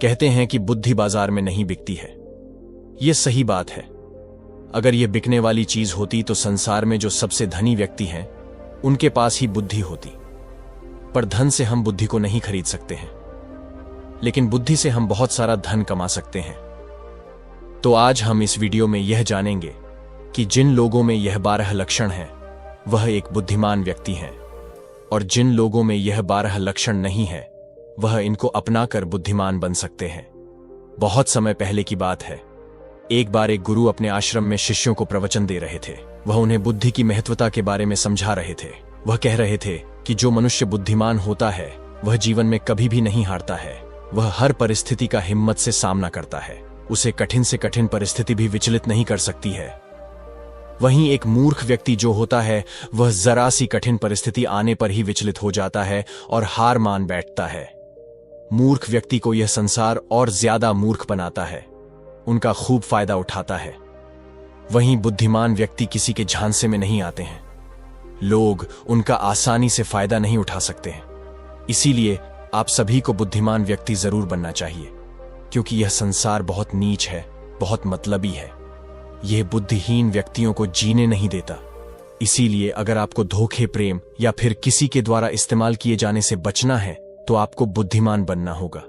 कहते हैं कि बुद्धि बाजार में नहीं बिकती है। यह सही बात है। अगर यह बिकने वाली चीज होती तो संसार में जो सबसे धनी व्यक्ति हैं उनके पास ही बुद्धि होती। पर धन से हम बुद्धि को नहीं खरीद सकते हैं, लेकिन बुद्धि से हम बहुत सारा धन कमा सकते हैं। तो आज हम इस वीडियो में यह जानेंगे कि जिन लोगों में यह 12 लक्षण हैं वह एक बुद्धिमान व्यक्ति हैं, और जिन लोगों में यह 12 लक्षण नहीं है वह इनको अपनाकर बुद्धिमान बन सकते हैं। बहुत समय पहले की बात है। एक बार एक गुरु अपने आश्रम में शिष्यों को प्रवचन दे रहे थे। वह उन्हें बुद्धि की महत्वता के बारे में समझा रहे थे। वह कह रहे थे कि जो मनुष्य बुद्धिमान होता है वह जीवन में कभी भी नहीं हारता है। वह हर परिस्थिति का हिम्मत से सामना करता है। उसे कठिन से कठिन परिस्थिति भी विचलित नहीं कर सकती है। वहीं एक मूर्ख व्यक्ति जो होता है वह जरा सी कठिन परिस्थिति आने पर ही विचलित हो जाता है और हार मान बैठता है। मूर्ख व्यक्ति को यह संसार और ज्यादा मूर्ख बनाता है, उनका खूब फायदा उठाता है। वहीं बुद्धिमान व्यक्ति किसी के झांसे में नहीं आते हैं। लोग उनका आसानी से फायदा नहीं उठा सकते हैं। इसीलिए आप सभी को बुद्धिमान व्यक्ति जरूर बनना चाहिए, क्योंकि यह संसार बहुत नीच है, बहुत मतलबी है। यह बुद्धिहीन व्यक्तियों को जीने नहीं देता। इसीलिए अगर आपको धोखे, प्रेम या फिर किसी के द्वारा इस्तेमाल किए जाने से बचना है तो आपको बुद्धिमान बनना होगा।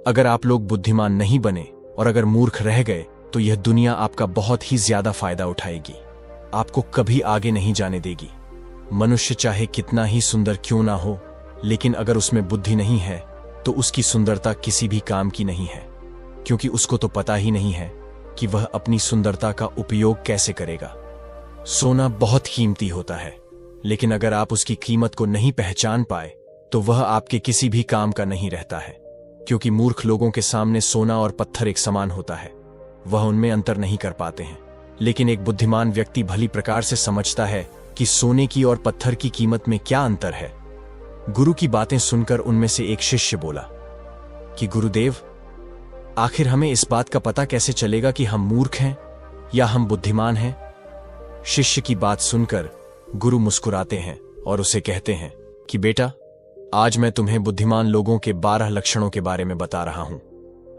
अगर आप लोग बुद्धिमान नहीं बने और अगर मूर्ख रह गए तो यह दुनिया आपका बहुत ही ज्यादा फायदा उठाएगी, आपको कभी आगे नहीं जाने देगी। मनुष्य चाहे कितना ही सुंदर क्यों ना हो, लेकिन अगर उसमें बुद्धि नहीं है तो उसकी सुंदरता किसी भी काम की नहीं है, क्योंकि उसको तो पता ही नहीं है कि वह अपनी सुंदरता का उपयोग कैसे करेगा। सोना बहुत कीमती होता है, लेकिन अगर आप उसकी कीमत को नहीं पहचान पाए तो वह आपके किसी भी काम का नहीं रहता है, क्योंकि मूर्ख लोगों के सामने सोना और पत्थर एक समान होता है। वह उनमें अंतर नहीं कर पाते हैं। लेकिन एक बुद्धिमान व्यक्ति भली प्रकार से समझता है कि सोने की और पत्थर की कीमत में क्या अंतर है। गुरु की बातें सुनकर उनमें से एक शिष्य बोला कि गुरुदेव, आखिर हमें इस बात का पता कैसे चलेगा कि हम मूर्ख हैं या हम बुद्धिमान हैं? शिष्य की बात सुनकर गुरु मुस्कुराते हैं और उसे कहते हैं कि बेटा, आज मैं तुम्हें बुद्धिमान लोगों के 12 लक्षणों के बारे में बता रहा हूं।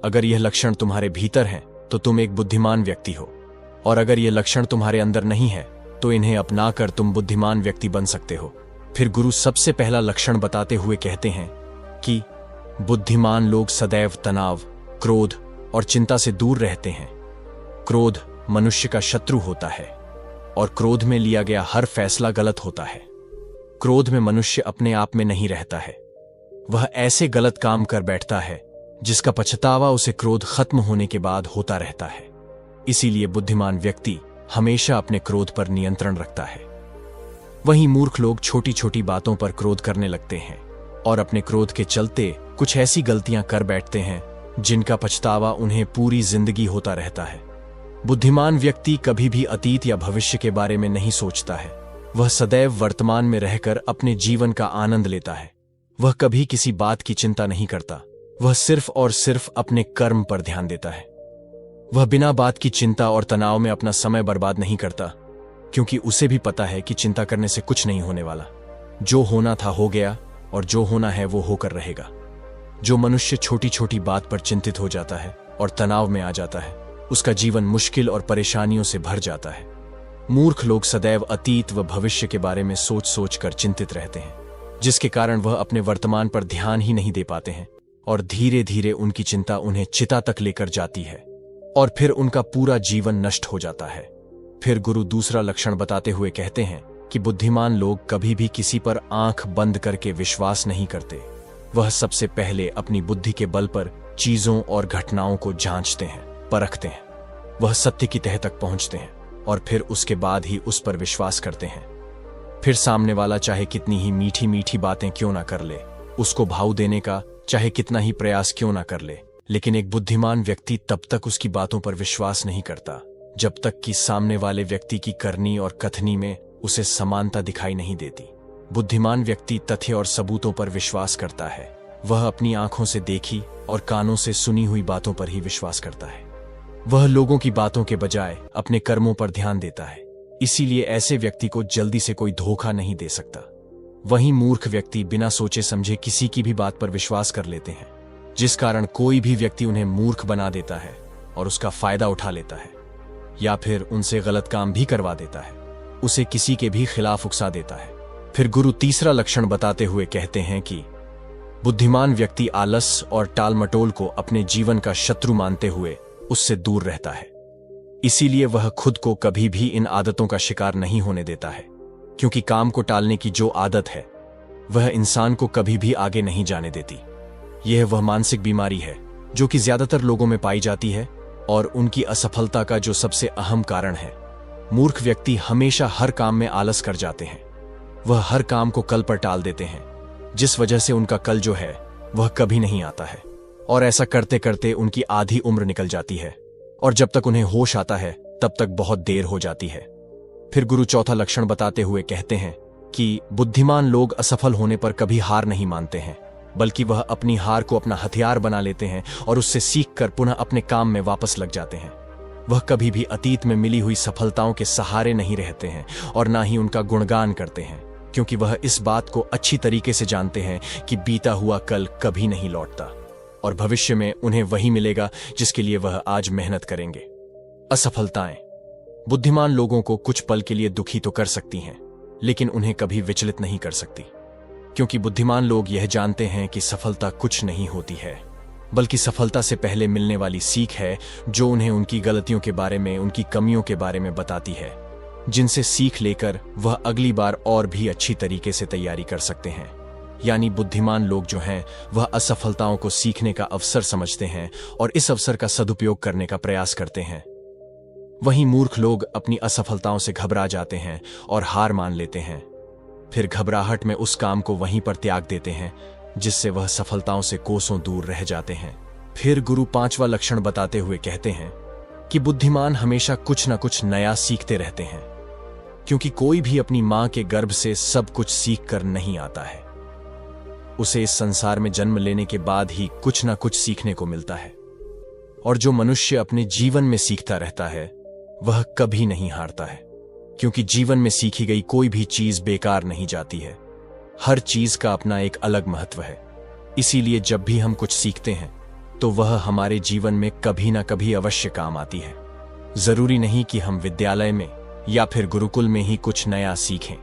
अगर यह लक्षण तुम्हारे भीतर हैं तो तुम एक बुद्धिमान व्यक्ति हो, और अगर यह लक्षण तुम्हारे अंदर नहीं है तो इन्हें अपनाकर तुम बुद्धिमान व्यक्ति बन सकते हो। फिर गुरु सबसे पहला लक्षण बताते हुए कहते हैं कि बुद्धिमान लोग सदैव तनाव, क्रोध और चिंता से दूर रहते हैं। क्रोध मनुष्य का शत्रु होता है और क्रोध में लिया गया हर फैसला गलत होता है। क्रोध में मनुष्य अपने आप में नहीं रहता है। वह ऐसे गलत काम कर बैठता है जिसका पछतावा उसे क्रोध खत्म होने के बाद होता रहता है। इसीलिए बुद्धिमान व्यक्ति हमेशा अपने क्रोध पर नियंत्रण रखता है। वहीं मूर्ख लोग छोटी छोटी बातों पर क्रोध करने लगते हैं और अपने क्रोध के चलते कुछ ऐसी गलतियां कर बैठते हैं जिनका पछतावा उन्हें पूरी जिंदगी होता रहता है। बुद्धिमान व्यक्ति कभी भी अतीत या भविष्य के बारे में नहीं सोचता है। वह सदैव वर्तमान में रहकर अपने जीवन का आनंद लेता है। वह कभी किसी बात की चिंता नहीं करता। वह सिर्फ और सिर्फ अपने कर्म पर ध्यान देता है। वह बिना बात की चिंता और तनाव में अपना समय बर्बाद नहीं करता, क्योंकि उसे भी पता है कि चिंता करने से कुछ नहीं होने वाला। जो होना था हो गया और जो होना है वो होकर रहेगा। जो मनुष्य छोटी छोटी बात पर चिंतित हो जाता है और तनाव में आ जाता है, उसका जीवन मुश्किल और परेशानियों से भर जाता है। मूर्ख लोग सदैव अतीत व भविष्य के बारे में सोच सोच कर चिंतित रहते हैं, जिसके कारण वह अपने वर्तमान पर ध्यान ही नहीं दे पाते हैं और धीरे धीरे उनकी चिंता उन्हें चिता तक लेकर जाती है और फिर उनका पूरा जीवन नष्ट हो जाता है। फिर गुरु दूसरा लक्षण बताते हुए कहते हैं कि बुद्धिमान लोग कभी भी किसी पर आंख बंद करके विश्वास नहीं करते। वह सबसे पहले अपनी बुद्धि के बल पर चीजों और घटनाओं को जांचते हैं, परखते हैं। वह सत्य की तह तक पहुंचते हैं और फिर उसके बाद ही उस पर विश्वास करते हैं। फिर सामने वाला चाहे कितनी ही मीठी मीठी बातें क्यों ना कर ले, उसको भाव देने का चाहे कितना ही प्रयास क्यों ना कर ले, लेकिन एक बुद्धिमान व्यक्ति तब तक उसकी बातों पर विश्वास नहीं करता जब तक कि सामने वाले व्यक्ति की करनी और कथनी में उसे समानता दिखाई नहीं देती। बुद्धिमान व्यक्ति तथ्य और सबूतों पर विश्वास करता है। वह अपनी आंखों से देखी और कानों से सुनी हुई बातों पर ही विश्वास करता है। वह लोगों की बातों के बजाय अपने कर्मों पर ध्यान देता है। इसीलिए ऐसे व्यक्ति को जल्दी से कोई धोखा नहीं दे सकता। वहीं मूर्ख व्यक्ति बिना सोचे समझे किसी की भी बात पर विश्वास कर लेते हैं। जिस कारण कोई भी व्यक्ति उन्हें मूर्ख बना देता है और उसका फायदा उठा लेता है, या फिर उनसे गलत काम भी करवा देता है, उसे किसी के भी खिलाफ उकसा देता है। फिर गुरु तीसरा लक्षण बताते हुए कहते हैं कि बुद्धिमान व्यक्ति आलस और टालमटोल को अपने जीवन का शत्रु मानते हुए उससे दूर रहता है। इसीलिए वह खुद को कभी भी इन आदतों का शिकार नहीं होने देता है, क्योंकि काम को टालने की जो आदत है वह इंसान को कभी भी आगे नहीं जाने देती। यह वह मानसिक बीमारी है जो कि ज्यादातर लोगों में पाई जाती है और उनकी असफलता का जो सबसे अहम कारण है। मूर्ख व्यक्ति हमेशा हर काम में आलस कर जाते हैं। वह हर काम को कल पर टाल देते हैं, जिस वजह से उनका कल जो है वह कभी नहीं आता है, और ऐसा करते करते उनकी आधी उम्र निकल जाती है और जब तक उन्हें होश आता है तब तक बहुत देर हो जाती है। फिर गुरु चौथा लक्षण बताते हुए कहते हैं कि बुद्धिमान लोग असफल होने पर कभी हार नहीं मानते हैं, बल्कि वह अपनी हार को अपना हथियार बना लेते हैं और उससे सीखकर पुनः अपने काम में वापस लग जाते हैं। वह कभी भी अतीत में मिली हुई सफलताओं के सहारे नहीं रहते हैं और ना ही उनका गुणगान करते हैं, क्योंकि वह इस बात को अच्छी तरीके से जानते हैं कि बीता हुआ कल कभी नहीं लौटता और भविष्य में उन्हें वही मिलेगा जिसके लिए वह आज मेहनत करेंगे। असफलताएं बुद्धिमान लोगों को कुछ पल के लिए दुखी तो कर सकती हैं, लेकिन उन्हें कभी विचलित नहीं कर सकती, क्योंकि बुद्धिमान लोग यह जानते हैं कि सफलता कुछ नहीं होती है, बल्कि सफलता से पहले मिलने वाली सीख है जो उन्हें उनकी गलतियों के बारे में, उनकी कमियों के बारे में बताती है, जिनसे सीख लेकर वह अगली बार और भी अच्छी तरीके से तैयारी कर सकते हैं। यानी बुद्धिमान लोग जो हैं वह असफलताओं को सीखने का अवसर समझते हैं और इस अवसर का सदुपयोग करने का प्रयास करते हैं। वहीं मूर्ख लोग अपनी असफलताओं से घबरा जाते हैं और हार मान लेते हैं। फिर घबराहट में उस काम को वहीं पर त्याग देते हैं जिससे वह सफलताओं से कोसों दूर रह जाते हैं। फिर गुरु पांचवा लक्षण बताते हुए कहते हैं कि बुद्धिमान हमेशा कुछ न कुछ नया सीखते रहते हैं, क्योंकि कोई भी अपनी मां के गर्भ से सब कुछ सीख कर नहीं आता है। उसे इस संसार में जन्म लेने के बाद ही कुछ न कुछ सीखने को मिलता है, और जो मनुष्य अपने जीवन में सीखता रहता है वह कभी नहीं हारता है, क्योंकि जीवन में सीखी गई कोई भी चीज बेकार नहीं जाती है। हर चीज का अपना एक अलग महत्व है। इसीलिए जब भी हम कुछ सीखते हैं तो वह हमारे जीवन में कभी ना कभी अवश्य काम आती है। जरूरी नहीं कि हम विद्यालय में या फिर गुरुकुल में ही कुछ नया सीखें।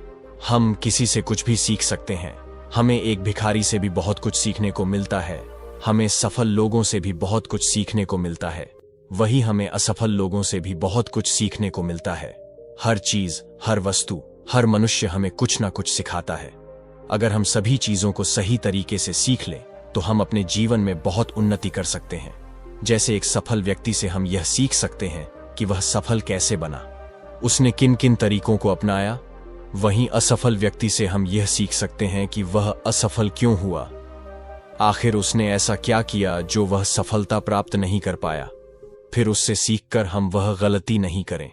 हम किसी से कुछ भी सीख सकते हैं। हमें एक भिखारी से भी बहुत कुछ सीखने को मिलता है। हमें सफल लोगों से भी बहुत कुछ सीखने को मिलता है। वही हमें असफल लोगों से भी बहुत कुछ सीखने को मिलता है। हर चीज, हर वस्तु, हर मनुष्य हमें कुछ ना कुछ सिखाता है। अगर हम सभी चीजों को सही तरीके से सीख लें तो हम अपने जीवन में बहुत उन्नति कर सकते हैं। जैसे एक सफल व्यक्ति से हम यह सीख सकते हैं कि वह सफल कैसे बना, उसने किन किन तरीकों को अपनाया। वहीं असफल व्यक्ति से हम यह सीख सकते हैं कि वह असफल क्यों हुआ, आखिर उसने ऐसा क्या किया जो वह सफलता प्राप्त नहीं कर पाया। फिर उससे सीखकर हम वह गलती नहीं करें।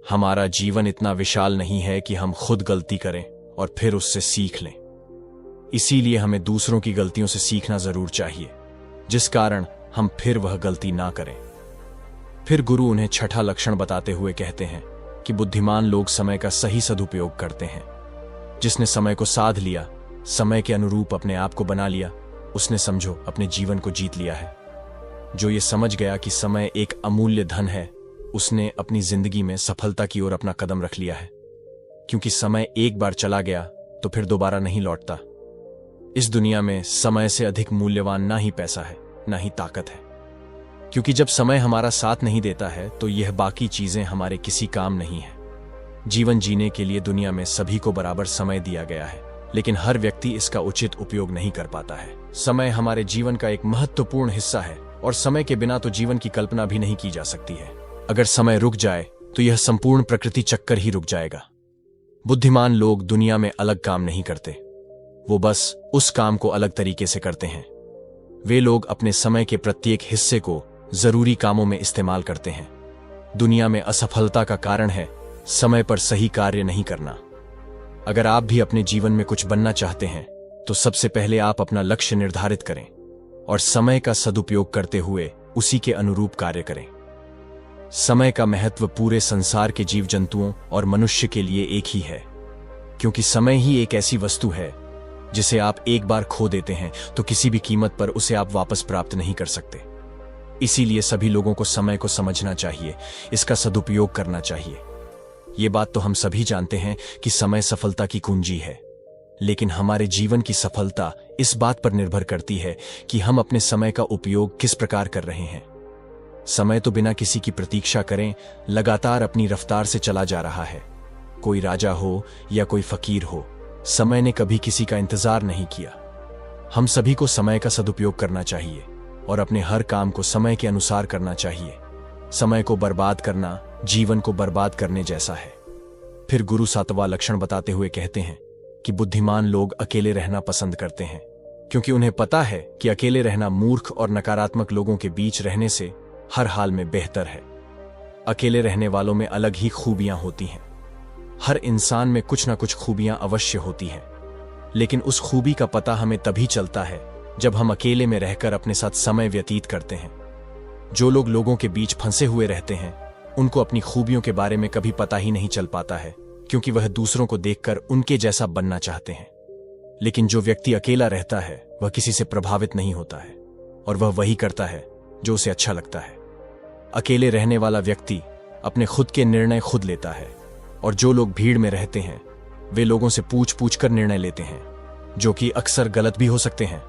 हमारा जीवन इतना विशाल नहीं है कि हम खुद गलती करें और फिर उससे सीख लें। इसीलिए हमें दूसरों की गलतियों से सीखना जरूर चाहिए, जिस कारण हम फिर वह गलती ना करें। फिर गुरु उन्हें छठा लक्षण बताते हुए कहते हैं कि बुद्धिमान लोग समय का सही सदुपयोग करते हैं। जिसने समय को साध लिया, समय के अनुरूप अपने आप को बना लिया, उसने समझो अपने जीवन को जीत लिया है। जो ये समझ गया कि समय एक अमूल्य धन है, उसने अपनी जिंदगी में सफलता की ओर अपना कदम रख लिया है, क्योंकि समय एक बार चला गया तो फिर दोबारा नहीं लौटता। इस दुनिया में समय से अधिक मूल्यवान ना ही पैसा है, ना ही ताकत है, क्योंकि जब समय हमारा साथ नहीं देता है तो यह बाकी चीजें हमारे किसी काम नहीं है। जीवन जीने के लिए दुनिया में सभी को बराबर समय दिया गया है, लेकिन हर व्यक्ति इसका उचित उपयोग नहीं कर पाता है। समय हमारे जीवन का एक महत्वपूर्ण हिस्सा है और समय के बिना तो जीवन की कल्पना भी नहीं की जा सकती है। अगर समय रुक जाए तो यह संपूर्ण प्रकृति चक्कर ही रुक जाएगा। बुद्धिमान लोग दुनिया में अलग काम नहीं करते, वो बस उस काम को अलग तरीके से करते हैं। वे लोग अपने समय के प्रत्येक हिस्से को जरूरी कामों में इस्तेमाल करते हैं। दुनिया में असफलता का कारण है समय पर सही कार्य नहीं करना। अगर आप भी अपने जीवन में कुछ बनना चाहते हैं तो सबसे पहले आप अपना लक्ष्य निर्धारित करें और समय का सदुपयोग करते हुए उसी के अनुरूप कार्य करें। समय का महत्व पूरे संसार के जीव जंतुओं और मनुष्य के लिए एक ही है, क्योंकि समय ही एक ऐसी वस्तु है जिसे आप एक बार खो देते हैं तो किसी भी कीमत पर उसे आप वापस प्राप्त नहीं कर सकते। इसीलिए सभी लोगों को समय को समझना चाहिए, इसका सदुपयोग करना चाहिए। ये बात तो हम सभी जानते हैं कि समय सफलता की कुंजी है, लेकिन हमारे जीवन की सफलता इस बात पर निर्भर करती है कि हम अपने समय का उपयोग किस प्रकार कर रहे हैं। समय तो बिना किसी की प्रतीक्षा करें लगातार अपनी रफ्तार से चला जा रहा है। कोई राजा हो या कोई फकीर हो, समय ने कभी किसी का इंतजार नहीं किया। हम सभी को समय का सदुपयोग करना चाहिए और अपने हर काम को समय के अनुसार करना चाहिए। समय को बर्बाद करना जीवन को बर्बाद करने जैसा है। फिर गुरु 7वां लक्षण बताते हुए कहते हैं कि बुद्धिमान लोग अकेले रहना पसंद करते हैं, क्योंकि उन्हें पता है कि अकेले रहना मूर्ख और नकारात्मक लोगों के बीच रहने से हर हाल में बेहतर है। अकेले रहने वालों में अलग ही खूबियां होती हैं। हर इंसान में कुछ ना कुछ खूबियां अवश्य होती हैं, लेकिन उस खूबी का पता हमें तभी चलता है जब हम अकेले में रहकर अपने साथ समय व्यतीत करते हैं। जो लोग लोगों के बीच फंसे हुए रहते हैं उनको अपनी खूबियों के बारे में कभी पता ही नहीं चल पाता है, क्योंकि वह दूसरों को देखकर उनके जैसा बनना चाहते हैं। लेकिन जो व्यक्ति अकेला रहता है वह किसी से प्रभावित नहीं होता है और वह वही करता है जो उसे अच्छा लगता है। अकेले रहने वाला व्यक्ति अपने खुद के निर्णय खुद लेता है, और जो लोग भीड़ में रहते हैं वे लोगों से पूछ पूछ कर निर्णय लेते हैं, जो कि अक्सर गलत भी हो सकते हैं।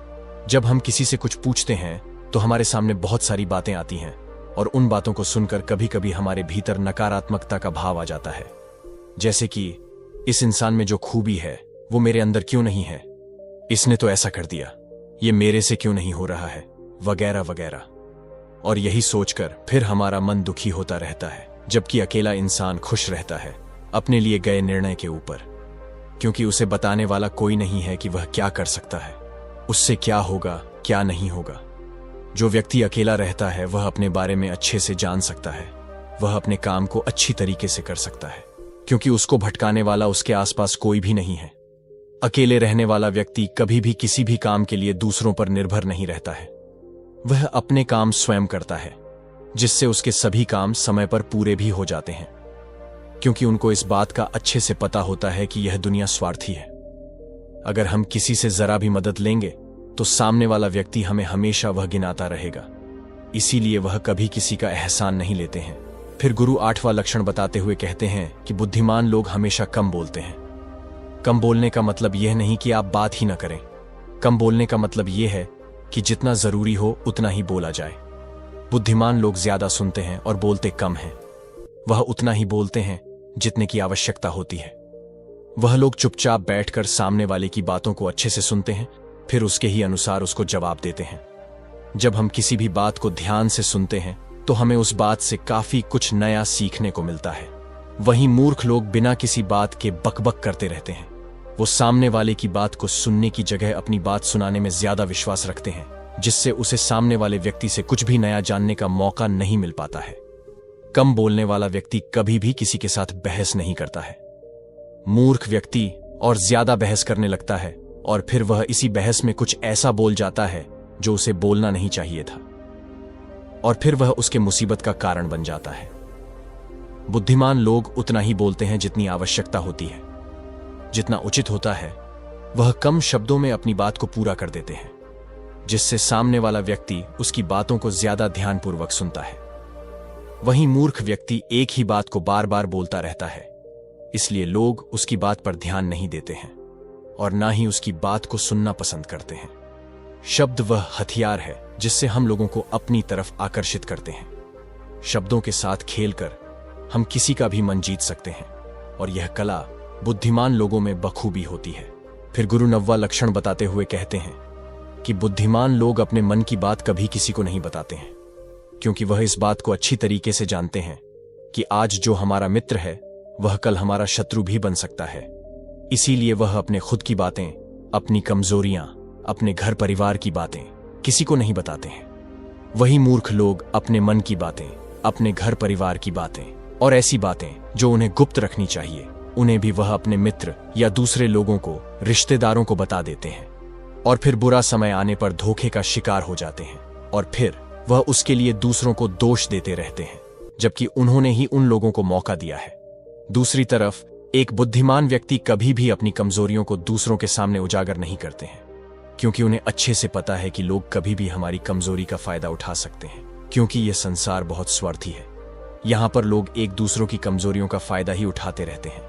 जब हम किसी से कुछ पूछते हैं तो हमारे सामने बहुत सारी बातें आती हैं, और उन बातों को सुनकर कभी कभी हमारे भीतर नकारात्मकता का भाव आ जाता है, जैसे कि इस इंसान में जो खूबी है वो मेरे अंदर क्यों नहीं है, इसने तो ऐसा कर दिया, ये मेरे से क्यों नहीं हो रहा है, वगैरह वगैरह। और यही सोचकर फिर हमारा मन दुखी होता रहता है, जबकि अकेला इंसान खुश रहता है अपने लिए गए निर्णय के ऊपर, क्योंकि उसे बताने वाला कोई नहीं है कि वह क्या कर सकता है, उससे क्या होगा क्या नहीं होगा। जो व्यक्ति अकेला रहता है वह अपने बारे में अच्छे से जान सकता है, वह अपने काम को अच्छी तरीके से कर सकता है, क्योंकि उसको भटकाने वाला उसके आसपास कोई भी नहीं है। अकेले रहने वाला व्यक्ति कभी भी किसी भी काम के लिए दूसरों पर निर्भर नहीं रहता है। वह अपने काम स्वयं करता है, जिससे उसके सभी काम समय पर पूरे भी हो जाते हैं, क्योंकि उनको इस बात का अच्छे से पता होता है कि यह दुनिया स्वार्थी है। अगर हम किसी से जरा भी मदद लेंगे तो सामने वाला व्यक्ति हमें हमेशा वह गिनाता रहेगा, इसीलिए वह कभी किसी का एहसान नहीं लेते हैं। फिर गुरु 8वां लक्षण बताते हुए कहते हैं कि बुद्धिमान लोग हमेशा कम बोलते हैं। कम बोलने का मतलब यह नहीं कि आप बात ही ना करें। कम बोलने का मतलब यह है कि जितना जरूरी हो उतना ही बोला जाए। बुद्धिमान लोग ज्यादा सुनते हैं और बोलते कम हैं। वह उतना ही बोलते हैं जितने की आवश्यकता होती है। वह लोग चुपचाप बैठकर सामने वाले की बातों को अच्छे से सुनते हैं, फिर उसके ही अनुसार उसको जवाब देते हैं। जब हम किसी भी बात को ध्यान से सुनते हैं तो हमें उस बात से काफी कुछ नया सीखने को मिलता है। वहीं मूर्ख लोग बिना किसी बात के बकबक करते रहते हैं। वो सामने वाले की बात को सुनने की जगह अपनी बात सुनाने में ज्यादा विश्वास रखते हैं, जिससे उसे सामने वाले व्यक्ति से कुछ भी नया जानने का मौका नहीं मिल पाता है। कम बोलने वाला व्यक्ति कभी भी किसी के साथ बहस नहीं करता है। मूर्ख व्यक्ति और ज्यादा बहस करने लगता है और फिर वह इसी बहस में कुछ ऐसा बोल जाता है जो उसे बोलना नहीं चाहिए था, और फिर वह उसके मुसीबत का कारण बन जाता है। बुद्धिमान लोग उतना ही बोलते हैं जितनी आवश्यकता होती है। जितना उचित होता है वह कम शब्दों में अपनी बात को पूरा कर देते हैं, जिससे सामने वाला व्यक्ति उसकी बातों को ज्यादा ध्यानपूर्वक सुनता है। वहीं मूर्ख व्यक्ति एक ही बात को बार बार बोलता रहता है, इसलिए लोग उसकी बात पर ध्यान नहीं देते हैं और ना ही उसकी बात को सुनना पसंद करते हैं। शब्द वह हथियार है जिससे हम लोगों को अपनी तरफ आकर्षित करते हैं। शब्दों के साथ खेलकर हम किसी का भी मन जीत सकते हैं, और यह कला बुद्धिमान लोगों में बखूबी होती है। फिर गुरु 9वां लक्षण बताते हुए कहते हैं कि बुद्धिमान लोग अपने मन की बात कभी किसी को नहीं बताते हैं, क्योंकि वह इस बात को अच्छी तरीके से जानते हैं कि आज जो हमारा मित्र है वह कल हमारा शत्रु भी बन सकता है। इसीलिए वह अपने खुद की बातें, अपनी कमजोरियां, अपने घर परिवार की बातें किसी को नहीं बताते हैं। वही मूर्ख लोग अपने मन की बातें, अपने घर परिवार की बातें और ऐसी बातें जो उन्हें गुप्त रखनी चाहिए, उन्हें भी वह अपने मित्र या दूसरे लोगों को, रिश्तेदारों को बता देते हैं, और फिर बुरा समय आने पर धोखे का शिकार हो जाते हैं, और फिर वह उसके लिए दूसरों को दोष देते रहते हैं, जबकि उन्होंने ही उन लोगों को मौका दिया है। दूसरी तरफ एक बुद्धिमान व्यक्ति कभी भी अपनी कमजोरियों को दूसरों के सामने उजागर नहीं करते हैं, क्योंकि उन्हें अच्छे से पता है कि लोग कभी भी हमारी कमजोरी का फायदा उठा सकते हैं, क्योंकि यह संसार बहुत स्वार्थी है। यहाँ पर लोग एक दूसरों की कमजोरियों का फायदा ही उठाते रहते हैं।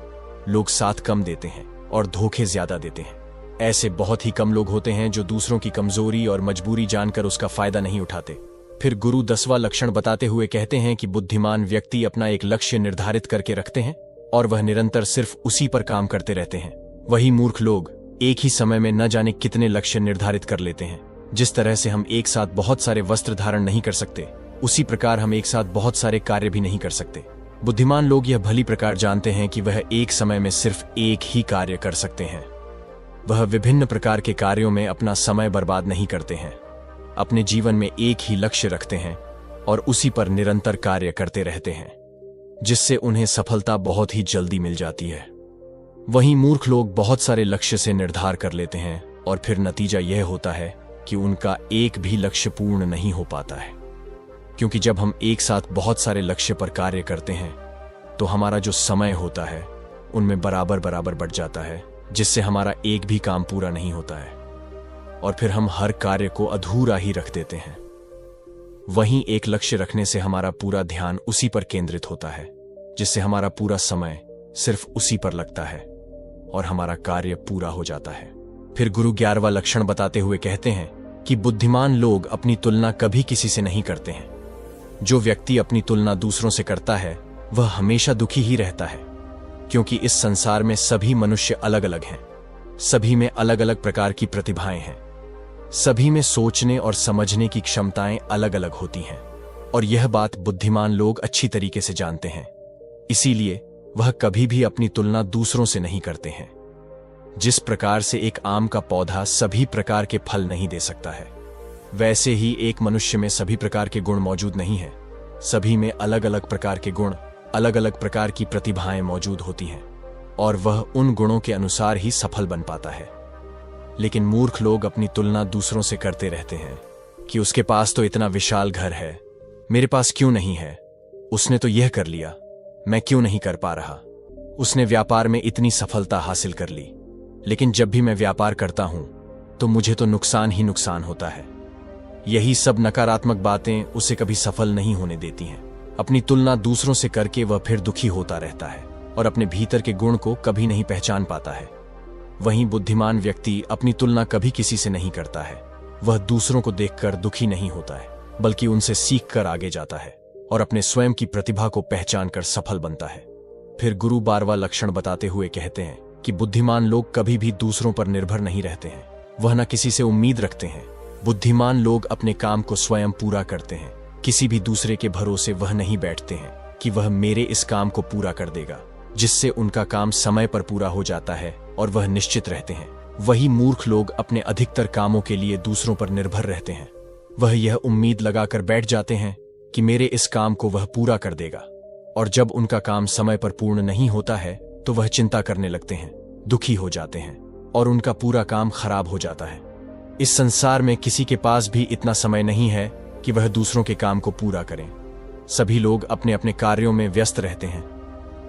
लोग साथ कम देते हैं और धोखे ज्यादा देते हैं। ऐसे बहुत ही कम लोग होते हैं जो दूसरों की कमजोरी और मजबूरी जानकर उसका फायदा नहीं उठाते। फिर गुरु 10वां लक्षण बताते हुए कहते हैं कि बुद्धिमान व्यक्ति अपना एक लक्ष्य निर्धारित करके रखते हैं और वह निरंतर सिर्फ उसी पर काम करते रहते हैं। वही मूर्ख लोग एक ही समय में न जाने कितने लक्ष्य निर्धारित कर लेते हैं। जिस तरह से हम एक साथ बहुत सारे वस्त्र धारण नहीं कर सकते, उसी प्रकार हम एक साथ बहुत सारे कार्य भी नहीं कर सकते। बुद्धिमान लोग यह भली प्रकार जानते हैं कि वह एक समय में सिर्फ एक ही कार्य कर सकते हैं। वह विभिन्न प्रकार के कार्यों में अपना समय बर्बाद नहीं करते हैं। अपने जीवन में एक ही लक्ष्य रखते हैं और उसी पर निरंतर कार्य करते रहते हैं, जिससे उन्हें सफलता बहुत ही जल्दी मिल जाती है। वहीं मूर्ख लोग बहुत सारे लक्ष्य से निर्धार कर लेते हैं और फिर नतीजा यह होता है कि उनका एक भी लक्ष्य पूर्ण नहीं हो पाता है। क्योंकि जब हम एक साथ बहुत सारे लक्ष्य पर कार्य करते हैं तो हमारा जो समय होता है उनमें बराबर बढ़ जाता है, जिससे हमारा एक भी काम पूरा नहीं होता है और फिर हम हर कार्य को अधूरा ही रख देते हैं। वहीं एक लक्ष्य रखने से हमारा पूरा ध्यान उसी पर केंद्रित होता है, जिससे हमारा पूरा समय सिर्फ उसी पर लगता है और हमारा कार्य पूरा हो जाता है। फिर गुरु 11वां लक्षण बताते हुए कहते हैं कि बुद्धिमान लोग अपनी तुलना कभी किसी से नहीं करते हैं। जो व्यक्ति अपनी तुलना दूसरों से करता है वह हमेशा दुखी ही रहता है, क्योंकि इस संसार में सभी मनुष्य अलग अलग हैं। सभी में अलग अलग प्रकार की प्रतिभाएं हैं। सभी में सोचने और समझने की क्षमताएं अलग अलग होती हैं और यह बात बुद्धिमान लोग अच्छी तरीके से जानते हैं। इसीलिए वह कभी भी अपनी तुलना दूसरों से नहीं करते हैं। जिस प्रकार से एक आम का पौधा सभी प्रकार के फल नहीं दे सकता है, वैसे ही एक मनुष्य में सभी प्रकार के गुण मौजूद नहीं है। सभी में अलग अलग प्रकार के गुण, अलग अलग प्रकार की प्रतिभाएं मौजूद होती हैं और वह उन गुणों के अनुसार ही सफल बन पाता है। लेकिन मूर्ख लोग अपनी तुलना दूसरों से करते रहते हैं कि उसके पास तो इतना विशाल घर है, मेरे पास क्यों नहीं है? उसने तो यह कर लिया, मैं क्यों नहीं कर पा रहा? उसने व्यापार में इतनी सफलता हासिल कर ली, लेकिन जब भी मैं व्यापार करता हूं तो मुझे तो नुकसान ही नुकसान होता है। यही सब नकारात्मक बातें उसे कभी सफल नहीं होने देती हैं। अपनी तुलना दूसरों से करके वह फिर दुखी होता रहता है और अपने भीतर के गुण को कभी नहीं पहचान पाता है। वहीं बुद्धिमान व्यक्ति अपनी तुलना कभी किसी से नहीं करता है। वह दूसरों को देखकर दुखी नहीं होता है, बल्कि उनसे सीखकर आगे जाता है और अपने स्वयं की प्रतिभा को पहचान कर सफल बनता है। फिर गुरु 12वां लक्षण बताते हुए कहते हैं कि बुद्धिमान लोग कभी भी दूसरों पर निर्भर नहीं रहते हैं। वह न किसी से उम्मीद रखते हैं। बुद्धिमान लोग अपने काम को स्वयं पूरा करते हैं। किसी भी दूसरे के भरोसे वह नहीं बैठते हैं कि वह मेरे इस काम को पूरा कर देगा, जिससे उनका काम समय पर पूरा हो जाता है और वह निश्चित रहते हैं। वही मूर्ख लोग अपने अधिकतर कामों के लिए दूसरों पर निर्भर रहते हैं। वह यह उम्मीद लगाकर बैठ जाते हैं कि मेरे इस काम को वह पूरा कर देगा, और जब उनका काम समय पर पूर्ण नहीं होता है तो वह चिंता करने लगते हैं, दुखी हो जाते हैं और उनका पूरा काम खराब हो जाता है। इस संसार में किसी के पास भी इतना समय नहीं है कि वह दूसरों के काम को पूरा करें। सभी लोग अपने अपने कार्यों में व्यस्त रहते हैं।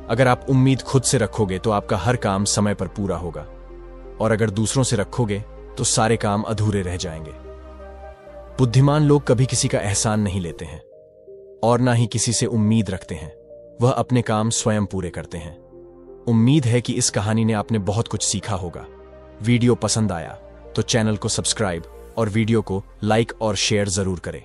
अगर आप उम्मीद खुद से रखोगे तो आपका हर काम समय पर पूरा होगा, और अगर दूसरों से रखोगे तो सारे काम अधूरे रह जाएंगे। बुद्धिमान लोग कभी किसी का एहसान नहीं लेते हैं और ना ही किसी से उम्मीद रखते हैं। वह अपने काम स्वयं पूरे करते हैं। उम्मीद है कि इस कहानी ने आपने बहुत कुछ सीखा होगा। वीडियो पसंद आया तो चैनल को सब्सक्राइब और वीडियो को लाइक और शेयर जरूर करें।